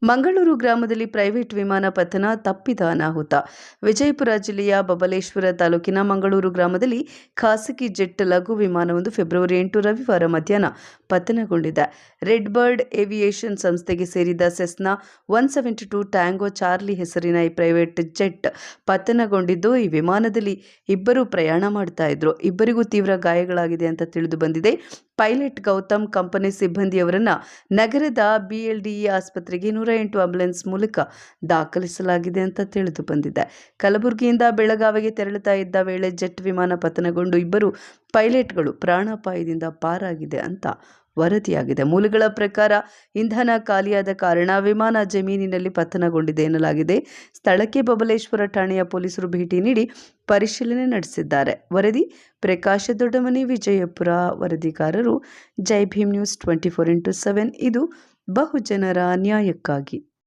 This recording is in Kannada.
ಮಂಗಳೂರು ಗ್ರಾಮದಲ್ಲಿ ಪ್ರೈವೇಟ್ ವಿಮಾನ ಪತನ, ತಪ್ಪಿದ ಅನಾಹುತ. ವಿಜಯಪುರ ಜಿಲ್ಲೆಯ ಬಬಲೇಶ್ವರ ತಾಲೂಕಿನ ಮಂಗಳೂರು ಗ್ರಾಮದಲ್ಲಿ ಖಾಸಗಿ ಜೆಟ್ ಲಘು ವಿಮಾನವೊಂದು ಫೆಬ್ರವರಿ 8 ರವಿವಾರ ಮಧ್ಯಾಹ್ನ ಪತನಗೊಂಡಿದೆ. ರೆಡ್ ಬರ್ಡ್ ಏವಿಯೇಷನ್ ಸಂಸ್ಥೆಗೆ ಸೇರಿದ ಸೆಸ್ನಾ 172 ಟ್ಯಾಂಗೋ ಚಾರ್ಲಿ ಹೆಸರಿನ ಈ ಪ್ರೈವೇಟ್ ಜೆಟ್ ಪತನಗೊಂಡಿದ್ದು, ಈ ವಿಮಾನದಲ್ಲಿ ಇಬ್ಬರು ಪ್ರಯಾಣ ಮಾಡ್ತಾ ಇದ್ರು. ಇಬ್ಬರಿಗೂ ತೀವ್ರ ಗಾಯಗಳಾಗಿದೆ ಅಂತ ತಿಳಿದು ಬಂದಿದೆ. ಪೈಲಟ್ ಗೌತಮ್ ಕಂಪನಿ ಸಿಬ್ಬಂದಿಯವರನ್ನ ನಗರದ ಬಿಎಲ್ಡಿಇ ಆಸ್ಪತ್ರೆಗೆ 108 ಆಂಬ್ಯುಲೆನ್ಸ್ ಮೂಲಕ ದಾಖಲಿಸಲಾಗಿದೆ ಅಂತ ತಿಳಿದು ಬಂದಿದೆ. ಕಲಬುರಗಿಯಿಂದ ಬೆಳಗಾವಿಗೆ ತೆರಳುತ್ತಾ ಇದ್ದ ವೇಳೆ ಜೆಟ್ ವಿಮಾನ ಪತನಗೊಂಡು ಇಬ್ಬರು ಪೈಲಟ್ಗಳು ಪ್ರಾಣಾಪಾಯದಿಂದ ಪಾರಾಗಿದೆ ಅಂತ ವರದಿಯಾಗಿದೆ. ಮೂಲಗಳ ಪ್ರಕಾರ ಇಂಧನ ಖಾಲಿಯಾದ ಕಾರಣ ವಿಮಾನ ಜಮೀನಿನಲ್ಲಿ ಪತನಗೊಂಡಿದೆ ಎನ್ನಲಾಗಿದೆ. ಸ್ಥಳಕ್ಕೆ ಬಬಲೇಶ್ವರ ಠಾಣೆಯ ಪೊಲೀಸರು ಭೇಟಿ ನೀಡಿ ಪರಿಶೀಲನೆ ನಡೆಸಿದ್ದಾರೆ. ವರದಿ ಪ್ರಕಾಶ ದೊಡ್ಡಮನಿ, ವಿಜಯಪುರ. ವರದಿಗಾರರು ಜೈ ಭೀಮ್ ನ್ಯೂಸ್ 24x7. ಇದು ಬಹುಜನರ ನ್ಯಾಯಕ್ಕಾಗಿ.